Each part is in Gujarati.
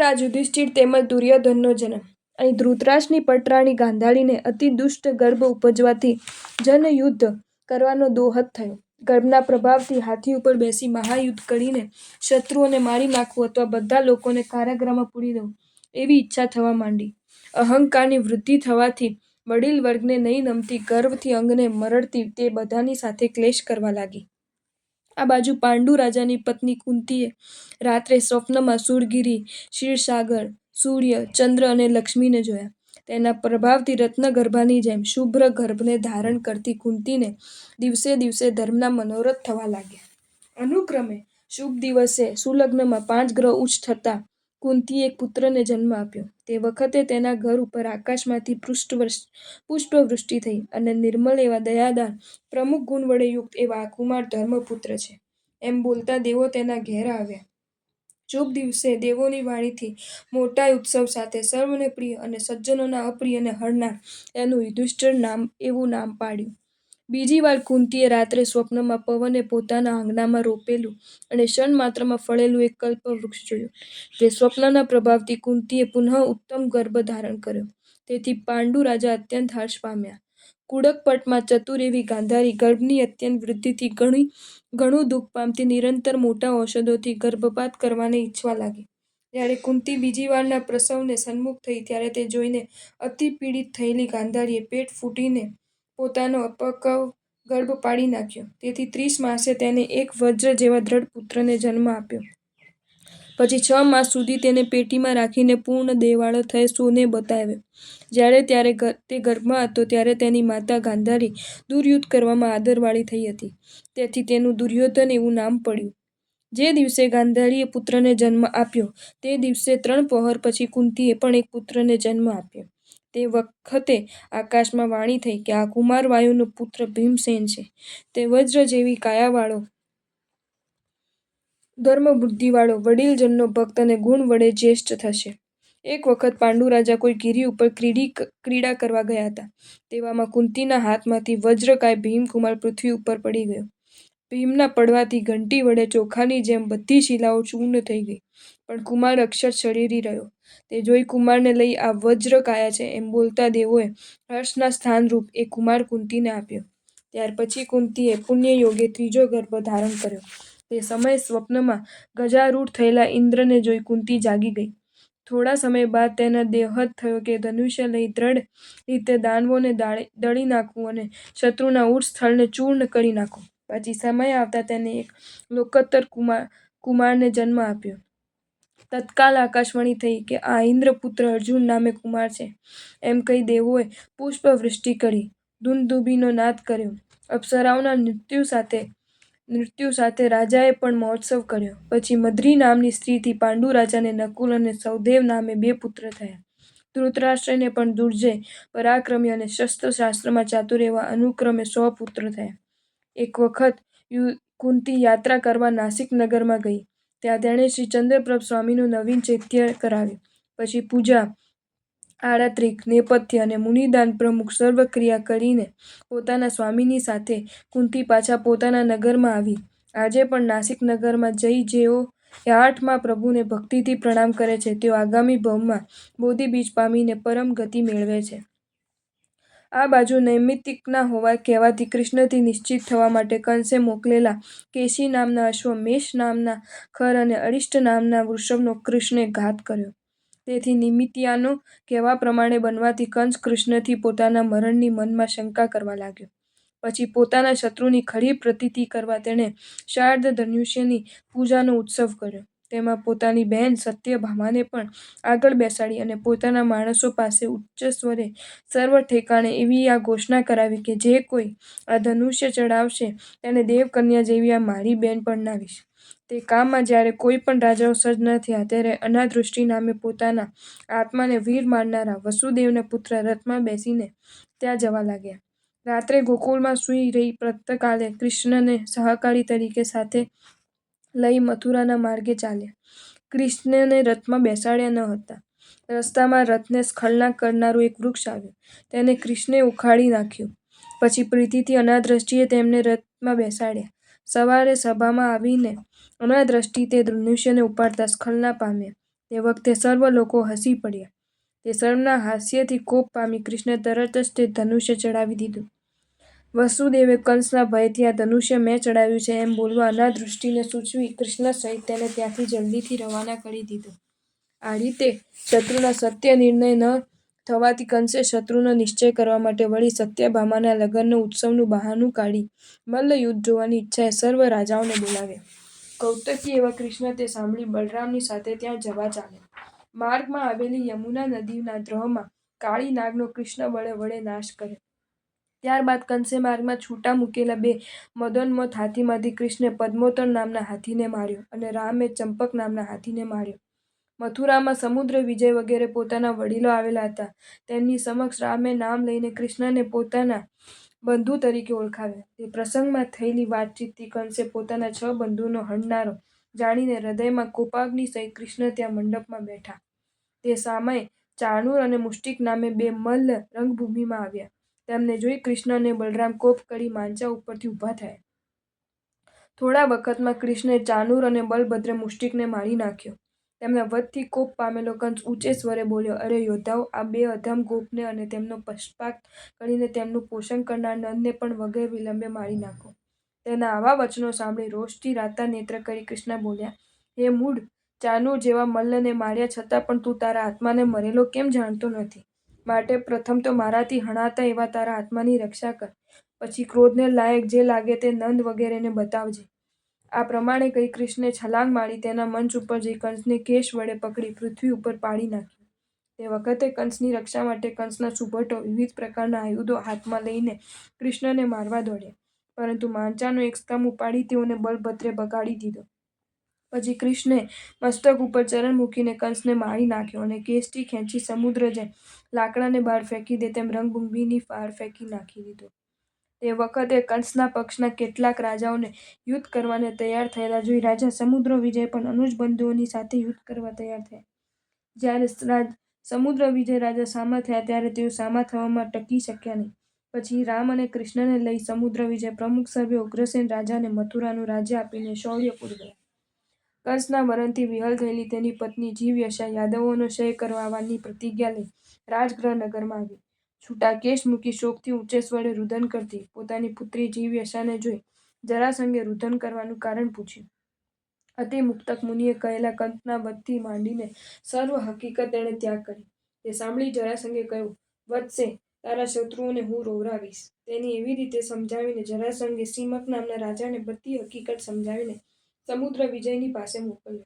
રાજ યુધિષ્ઠિર તેમજ દુર્યોધનનો જન્મ. અહીં ધૃતરાષ્ટ્રની પટરાણી ગાંધારીને અતિ દુષ્ટ ગર્ભ ઉપજવાથી જનયુદ્ધ કરવાનો દોહદ થયો. ગર્ભના પ્રભાવથી હાથી ઉપર બેસી મહાયુદ્ધ કરીને શત્રુઓને મારી નાખવું અથવા બધા લોકોને કારાગૃહમાં પૂરી દઉં એવી ઈચ્છા થવા માંડી. અહંકારની વૃદ્ધિ થવાથી વડીલ વર્ગને નહીં નમતી ગર્વથી અંગને મરડતી તે બધાની સાથે ક્લેશ કરવા લાગી. આ બાજુ પાંડુ રાજાની પત્ની કુંતીએ રાત્રે સ્વપ્નમાં શૂરગિરી, ક્ષીરસાગર, સૂર્ય, ચંદ્ર અને લક્ષ્મીને જોયા. તેના પ્રભાવથી રત્નગર્ભાની જેમ શુભ્ર ગર્ભને ધારણ કરતી કુંતીને દિવસે દિવસે ધર્મના મનોરથ થવા લાગ્યા. અનુક્રમે શુભ દિવસે સુલગ્નમાં 5 ગ્રહ ઉચ્ચ થતાં કુંતીએ એક પુત્રને જન્મ આપ્યો. તે વખતે તેના ઘર ઉપર આકાશમાંથી પુષ્પવૃષ્ટિ થઈ અને નિર્મલ એવા દયાદાર પ્રમુખ ગુણ વડે યુક્ત એવા આ કુમાર ધર્મપુત્ર છે એમ બોલતા દેવો તેના ઘેર આવ્યા. શુભ દિવસે દેવોની વાણીથી મોટા ઉત્સવ સાથે સર્વને પ્રિય અને સજ્જનોના અપ્રિયને હરનાર એનું યુધિષ્ઠિર એવું નામ પાડ્યું. બીજી વાર કુંતીએ રાત્રે સ્વપ્નમાં પવને પોતાના આંગણામાં રોપેલું અને ક્ષણમાત્રમાં ફળેલું એક કલ્પવૃક્ષ જોયું. તે સ્વપ્નના પ્રભાવથી કુંતીએ પુનઃ ઉત્તમ ગર્ભ ધારણ કર્યો. તેથી પાંડુ રાજા અત્યંત હર્ષ પામ્યા. કુડકપટમાં ચતુર એવી ગાંધારી ગર્ભની અત્યંત વૃદ્ધિથી ઘણું દુઃખ પામતી નિરંતર મોટા ઔષધોથી ગર્ભપાત કરવાને ઈચ્છવા લાગી. જ્યારે કુંતી બીજી વારના પ્રસવને સન્મુખ થઈ ત્યારે તે જોઈને અતિ પીડિત થયેલી ગાંધારીએ પેટ ફૂટીને પોતાનો અપક્વ ગર્ભ પાડી નાખ્યો. તેથી 30 માસે તેને એક વજ્ર જેવા દ્રઢ પુત્રને જન્મ આપ્યો. પછી 6 માસ સુધી તેને પેટીમાં રાખીને પૂર્ણ દેહવાળો થઈ સૂને બતાવ્યો. જ્યારે તે ગર્ભમાં હતો ત્યારે તેની માતા ગાંધારી દુર્યુદ્ધ કરવામાં આદરવાળી થઈ હતી. તેથી તેનું દુર્યોધન એવું નામ પડ્યું. જે દિવસે ગાંધારીએ પુત્રને જન્મ આપ્યો તે દિવસે 3 પહોર પછી કુંતીએ પણ એક પુત્રને જન્મ આપ્યો. તે વખતે આકાશમાં વાણી થઈ કે આ કુમાર વાયુનો પુત્ર ભીમસેન છે. તે વજ્ર જેવી કાયાવાળો, ધર્મબુદ્ધિવાળો, વડીલજનનો ભક્ત અને ગુણ વડે જ્યેષ્ઠ થશે. એક વખત પાંડુ રાજા કોઈ ગિરી ઉપર ક્રીડા કરવા ગયા હતા. તેવામાં કુંતીના હાથમાંથી વજ્રકાય ભીમકુમાર પૃથ્વી ઉપર પડી ગયો. ભીમના પડવાથી ઘંટી વડે ચોખાની જેમ બધી શિલાઓ ચૂર્ણ થઈ ગઈ, પણ કુમાર અક્ષર શરીરી રહ્યો. તે જોઈ કુમારને લઈ આ વજ્રકાય છે એમ બોલતા દેવોએ હર્ષના સ્થાનરૂપ એ કુમાર કુંતીને આપ્યો. ત્યાર પછી કુંતીએ પુણ્યયોગે ત્રીજો ગર્ભ ધારણ કર્યો. તે સમયે સ્વપ્નમાં ગજારૂઢ થયેલા ઇન્દ્રને જોઈ કુંતી જાગી ગઈ. થોડા સમય બાદ તેને દેહદ થયો કે ધનુષ્ય લઈ દ્રઢ રીતે દાનવોને દળી નાખું અને શત્રુના ઉચ્ચ સ્થળને ચૂર્ણ કરી નાખું. પછી સમય આવતા તેને એક લોકોત્તર કુમારને જન્મ આપ્યો. તત્કાલ આકાશવાણી થઈ કે આ ઇન્દ્રપુત્ર અર્જુન નામે કુમાર છે. એમ કહી દેવોએ પુષ્પવૃષ્ટિ કરી, દુંદુભીનો નાદ કર્યો. અપ્સરાઓના નૃત્યુ સાથે રાજાએ પણ મહોત્સવ કર્યો. પછી મદ્રી નામની સ્ત્રીથી પાંડુ રાજાને નકુલ અને સહદેવ નામે 2 પુત્ર થયા. ધૃતરાષ્ટ્રને પણ દુર્જય, પરાક્રમી અને શસ્ત્રશાસ્ત્રમાં ચાતુર એવા અનુક્રમે 100 પુત્ર થયા. એક વખત કુંતી યાત્રા કરવા નાસિક નગરમાં ગઈ. ત્યાં તેણે શ્રી ચંદ્રપ્રભ સ્વામીનું નવીન ચૈત્ય કરાવ્યું. પછી પૂજા, આળત્રિક, નેપથ્ય અને મુનિદાન પ્રમુખ સર્વ ક્રિયા કરીને પોતાના સ્વામીની સાથે કુંતી પાછા પોતાના નગરમાં આવી. આજે પણ નાસિક નગરમાં જઈ જેઓ એ 8મા પ્રભુને ભક્તિથી પ્રણામ કરે છે તેઓ આગામી ભવમાં બોધિબીજ પામીને પરમ ગતિ મેળવે છે. આ બાજુ નૈમિત્તિકના કહેવાથી કૃષ્ણથી નિશ્ચિત થવા માટે કંસે મોકલેલા કેશી નામના અશ્વ, મેષ નામના ખર અને અરિષ્ટ નામના વૃષભનો કૃષ્ણે ઘાત કર્યો. તેથી નિમિત્તિયાનો કહેવા પ્રમાણે બનવાથી કંસ કૃષ્ણથી પોતાના મરણની મનમાં શંકા કરવા લાગ્યો. પછી પોતાના શત્રુની ખરી પ્રતીતિ કરવા તેણે શાર્દ ધનુષ્યની પૂજાનો ઉત્સવ કર્યો. તેમાં પોતાની બહેન સત્યભામાને પણ આગળ બેસાડી અને પોતાના માણસો પાસે ઉચ્ચ સ્વરે સર્વ ઠેકાણે એવી આ ઘોષણા કરાવી કે જે કોઈ આ ધનુષ્ય ચડાવશે તેને દેવકન્યા જેવી આ મારી બહેન પરણાવીશ. તે કામમાં જ્યારે કોઈ પણ રાજાઓ સજ્જ ન થયા ત્યારે અનાદૃષ્ટિ નામે પોતાના આત્માને વીર માનનારા વસુદેવના પુત્ર રથમાં બેસીને ત્યાં જવા લાગ્યા. રાત્રે ગોકુળમાં સૂઈ રહી પ્રાતઃકાલે કૃષ્ણને સહકારી તરીકે સાથે લઈ મથુરાના માર્ગે ચાલ્યા. કૃષ્ણને રથમાં બેસાડ્યા ન હતા. રસ્તામાં રથને સ્ખલના કરનારું એક વૃક્ષ આવ્યું. તેને કૃષ્ણે ઉખાડી નાખ્યું. પછી પ્રીતિથી અનાદ્રષ્ટિએ તેમને રથમાં બેસાડ્યા. સવારે સભામાં આવીને અનાદ્રષ્ટિ તે ધનુષ્યને ઉપાડતા સ્ખલના પામ્યા. તે વખતે સર્વ લોકો હસી પડ્યા. તે સર્વના હાસ્યથી કોપ પામી કૃષ્ણે તરત જ તે ધનુષ્ય ચડાવી દીધું. વસુદેવે કંસના ભયથી આ ધનુષ્ય મેં ચડાવ્યું છે એમ બોલવા અનાદૃષ્ટિને સૂચવી કૃષ્ણ સહિત તેને ત્યાંથી જલ્દીથી રવાના કરી દીધો. આ રીતે શત્રુના સત્ય નિર્ણય ન થવાથી કંસે શત્રુનો નિશ્ચય કરવા માટે વળી સત્યભામાના લગ્નનો ઉત્સવનું બહાનું કાઢી મલ્લ યુદ્ધ જોવાની ઈચ્છાએ સર્વ રાજાઓને બોલાવ્યા. કૌતકી એવા કૃષ્ણ તે સાંભળી બલરામની સાથે ત્યાં જવા ચાલ્યા. માર્ગમાં આવેલી યમુના નદીના દ્રોહમાં કાળી નાગનો કૃષ્ણ વડે નાશ કર્યો. ત્યારબાદ કંસે માર્ગમાં છૂટા મૂકેલા 2 મદોન્મત્ત હાથીમાંથી કૃષ્ણે પદ્મોતર નામના હાથીને માર્યો અને રામે ચંપક નામના હાથીને માર્યો. મથુરામાં સમુદ્ર વિજય વગેરે પોતાના વડીલો આવેલા હતા. તેમની સમક્ષ રામે નામ લઈને કૃષ્ણને પોતાના બંધુ તરીકે ઓળખાવ્યા. તે પ્રસંગમાં થયેલી વાતચીતથી કંસે પોતાના 6 બંધુઓનો હણનારો જાણીને હૃદયમાં કોપાગ્નિ સહિત કૃષ્ણ ત્યાં મંડપમાં બેઠા. તે સામયે ચાણૂર અને મુષ્ટિક નામે 2 મલ્લ રંગભૂમિમાં આવ્યા. તેમને જોઈ કૃષ્ણ અને બલરામ કોપ કરી માંચા ઉપરથી ઊભા થયા. થોડા વખતમાં કૃષ્ણે ચાણૂર અને બલભદ્રે મુષ્ટિકને મારી નાખ્યો. તેમના વધથી કોપ પામેલો કંસ ઊંચે સ્વરે બોલ્યો, અરે યોદ્ધાઓ, આ 2 અધમ ગોપને અને તેમનો પક્ષપાત કરીને તેમનું પોષણ કરનાર નંદને પણ વગર વિલંબે મારી નાખો. તેના આવા વચનો સાંભળી રોષથી રાતા નેત્ર કરી કૃષ્ણ બોલ્યા, હે મૂઢ, ચાણૂર જેવા મલ્લને માર્યા છતાં પણ તું તારા આત્માને મરેલો કેમ જાણતો નથી? માટે પ્રથમ તો મારાથી હણાતા એવા તારા આત્માની રક્ષા કર. પછી ક્રોધને લાયક જે લાગે તે નંદ વગેરેને બતાવજે. આ પ્રમાણે કહી કૃષ્ણે છલાંગ મારી તેના મંચ ઉપર જઈ કંસને કેશ વડે પકડી પૃથ્વી ઉપર પાડી નાખ્યો. તે વખતે કંસની રક્ષા માટે કંસના સુભટો વિવિધ પ્રકારના આયુધો હાથમાં લઈને કૃષ્ણને મારવા દોડ્યા. પરંતુ માંચાનો એક સ્તંભ ઉપાડી તેઓને બલભદ્રે બગાડી દીધો. પછી કૃષ્ણે મસ્તક ઉપર ચરણ મૂકીને કંસને મારી નાખ્યો અને કેશથી ખેંચી સમુદ્ર જેમ લાકડાને બહાર ફેંકી દે તેમ રંગભૂમિની બહાર ફેંકી નાખી દીધો. તે વખતે કંસના પક્ષના કેટલાક રાજાઓને યુદ્ધ કરવાને તૈયાર થયેલા જોઈ રાજા સમુદ્ર વિજય પણ અનુજ બંધુઓની સાથે યુદ્ધ કરવા તૈયાર થયા. જ્યારે સમુદ્ર વિજય રાજા સામા થયા ત્યારે તેઓ સામા થવામાં ટકી શક્યા નહીં. પછી રામ અને કૃષ્ણને લઈ સમુદ્ર વિજય પ્રમુખ સર્વે ઉગ્રસેન રાજાને મથુરાનું રાજ્ય આપીને શૌર્યપુર ગયા. કંસના મરણથી વિહ્વલ થયેલી તેની પત્ની જીવયશા યાદવોનો ક્ષય કરવાની પ્રતિજ્ઞા લઈ રાજગૃહ નગરમાં આવી. છૂટા કેશ મૂકી શોકથી ઊંચે સ્વરે રુદન કરતી પોતાની પુત્રી જીવયશાને જોઈ જરાસંઘે રુદન કરવાનું કારણ પૂછ્યું. અતિ મુક્તક મુનિએ કહેલા કંસના વધથી માંડીને સર્વ હકીકત તેણે ત્યાગ કરી. તે સાંભળી જરાસંઘે કહ્યું, વત્સે, તારા શત્રુઓને હું રોવરાવીશ. તેની એવી રીતે સમજાવીને જરાસંઘે સીમક નામના રાજાને બધી હકીકત સમજાવીને સમુદ્ર વિજયની પાસે મોકલ્યો.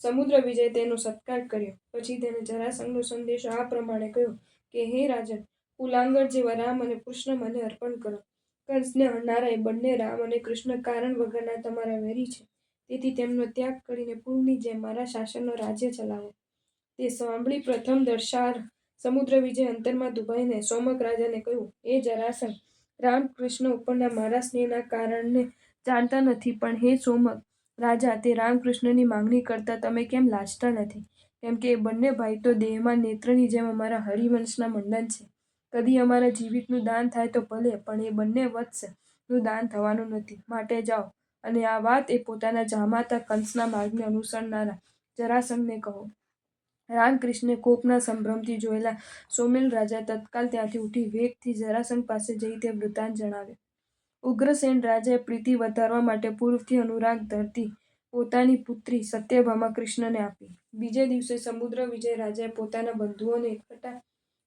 સમુદ્ર વિજય તેનો સત્કાર કર્યો. પછી તેને જરાસંઘનો સંદેશો આ પ્રમાણે કહ્યો કે હે રાજન, કુલાંગર જેવા રામ અને કૃષ્ણ મને અર્પણ કરો. કંસને હણનારા એ બંને રામ અને કૃષ્ણ કારણ વગરના તમારા વેરી છે. તેથી તેમનો ત્યાગ કરીને પૂર્વની જેમ મારા શાસનનો રાજ્ય ચલાવો. તે સાંભળી પ્રથમ દર્શાર સમુદ્ર વિજય અંતરમાં દુભાઈને સોમક રાજાને કહ્યું, હે જરાસંઘ, રામ કૃષ્ણ ઉપરના મારા સ્નેહના કારણને જાણતા નથી, પણ હે સોમક રાજા, તે રામકૃષ્ણની માંગણી કરતા તમે કેમ લાજતા નથી? કેમ કે એ બંને ભાઈ તો દેહમાં નેત્રની જેમ અમારા હરિવંશના મંડન છે. કદી અમારા જીવિતનું દાન થાય તો ભલે, પણ એ બંને વત્સનું દાન થવાનું નથી. માટે જાઓ અને આ વાત એ પોતાના જામાતા કંસના માર્ગને અનુસરનારા જરાસંઘને કહો. રામકૃષ્ણે કોપના સંભ્રમથી જોયેલા સોમેલ રાજા તત્કાલ ત્યાંથી ઉઠી વેગથી જરાસંઘ પાસે જઈ તે વૃત્તાંત જણાવ્યો. ઉગ્રસેન રાજાએ પ્રીતિ વધારવા માટે પૂર્વથી અનુરાગ ધરતી પોતાની પુત્રી સત્યભામા કૃષ્ણને આપી. બીજે દિવસે સમુદ્ર વિજય રાજાએ પોતાના બંધુઓને એકઠા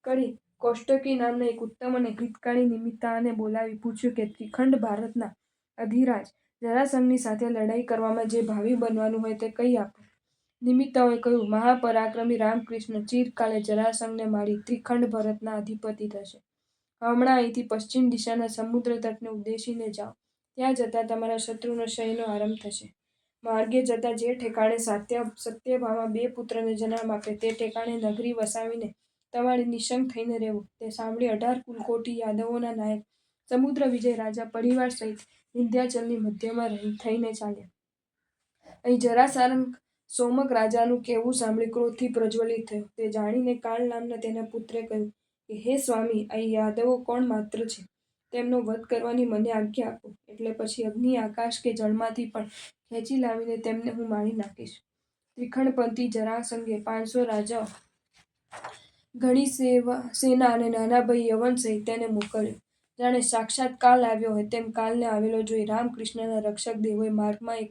કરી કૌષ્ટકી નામના એક ઉત્તમ અને હિતકારી નિમિત્તાને બોલાવી પૂછ્યું કે ત્રિખંડ ભારતના અધિરાજ જરાસંઘની સાથે લડાઈ કરવામાં જે ભાવી બનવાનું હોય તે કહી આપો. નિમિત્તાઓએ કહ્યું, મહાપરાક્રમી રામકૃષ્ણ ચિરકાલે જરાસંઘને મારી ત્રિખંડ ભરતના અધિપતિ થશે. હમણાં અહીંથી પશ્ચિમ દિશાના સમુદ્ર તટને ઉદ્દેશીને જાઓ. ત્યાં જતાં તમારા શત્રુનો ક્ષયનો આરંભ થશે. માર્ગે જતાં જે ઠેકાણે સત્યભામા 2 પુત્રને જન્મ આપે તે ઠેકાણે નગરી વસાવીને તમારે નિઃશંક થઈને રહેવું. તે સાંભળી 18 કુલકોટી યાદવોના નાયક સમુદ્ર વિજય રાજા પરિવાર સહિત વિંધ્યાચલની મધ્યમાં થઈને ચાલ્યા. અહીં જરાસંઘ સોમક રાજાનું કહેવું સાંભળી ક્રોધથી પ્રજ્વલિત થયો. તે જાણીને કાળ નામના તેના પુત્રે કહ્યું કે હે સ્વામી, અહીં યાદવો કોણ માત્ર છે? તેમનો વધ કરવાની મને આજ્ઞા આપો. એટલે પછી અગ્નિ, આકાશ કે જળમાંથી પણ ખેંચી લાવીને તેમને હું મારી નાખીશ. ત્રિખંડપંથી જરાસંઘે 500 રાજાઓ, ઘણી સેના અને નાના ભાઈ યવન સહિત તેને મોકલ્યો. જાણે સાક્ષાત કાલ આવ્યો હોય તેમ કાલને આવેલો જોઈ રામકૃષ્ણના રક્ષક દેવોએ માર્ગમાં એક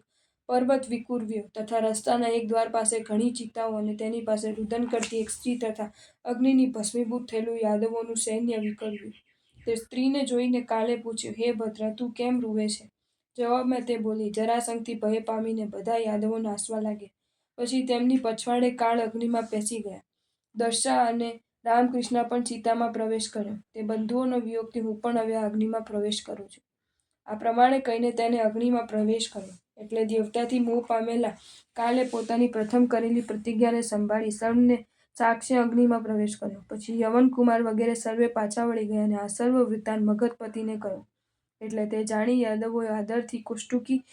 પર્વત વિકુર્વ્યો તથા રસ્તાના એક દ્વાર પાસે ઘણી ચિતાઓ અને તેની પાસે રુદન કરતી એક સ્ત્રી તથા અગ્નિની ભસ્મીભૂત થયેલું યાદવોનું સૈન્ય વિકર્વ્યું. તે સ્ત્રીને જોઈને કાલે પૂછ્યું, હે ભદ્રા, તું કેમ રૂવે છે? જવાબમાં તે બોલી, જરાસંઘથી ભય પામીને બધા યાદવો નાસવા લાગ્યા. પછી તેમની પછવાડે કાળ અગ્નિમાં પેસી ગયા. દર્શા અને રામકૃષ્ણ પણ ચિતામાં પ્રવેશ કર્યો. તે બંધુઓનો વિયોગથી હું પણ હવે અગ્નિમાં પ્રવેશ કરું છું. આ પ્રમાણે કહીને તેને અગ્નિમાં પ્રવેશ કર્યો. એટલે દેવતાથી મોહ પામેલા કાલે પોતાની પ્રથમ કરેલી પ્રતિજ્ઞાને સંભાળી સૌને સાક્ષી અગ્નિમાં પ્રવેશ કર્યો. પછી યવનકુમાર વગેરે સર્વે પાછા વળી ગયા અને આ સર્વ વૃત્તાંત મગધપતિને કહ્યો. એટલે તે જાણી યાદવોએ આદરથી કૌષ્ટુકી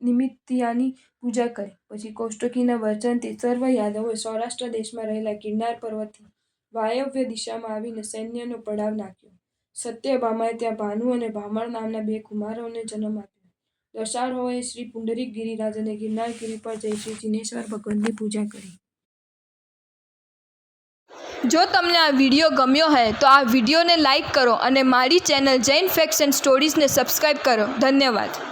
નિમિત્તિયાની પૂજા કરી. પછી કૌષ્ટકીના વચનથી સર્વ યાદવોએ સૌરાષ્ટ્ર દેશમાં રહેલા ગિરનાર પર્વતથી વાયવ્ય દિશામાં આવીને સૈન્યનો પડાવ નાખ્યો. સત્યભામાએ ત્યાં ભાનુ અને ભામળ નામના 2 કુમારોને જન્મ આપ્યો. દશાર્હોએ શ્રી પુંડરીક ગિરિરાજ અને ગિરનારગિરી પર જઈ શ્રી જિનેશ્વર ભગવાનની પૂજા કરી. જો તમને આ વિડીયો ગમ્યો હોય તો આ વિડીયોને લાઈક કરો અને મારી ચેનલ જૈન ફેક્ટ્સ એન્ડ સ્ટોરીઝને સબસ્ક્રાઈબ કરો. ધન્યવાદ.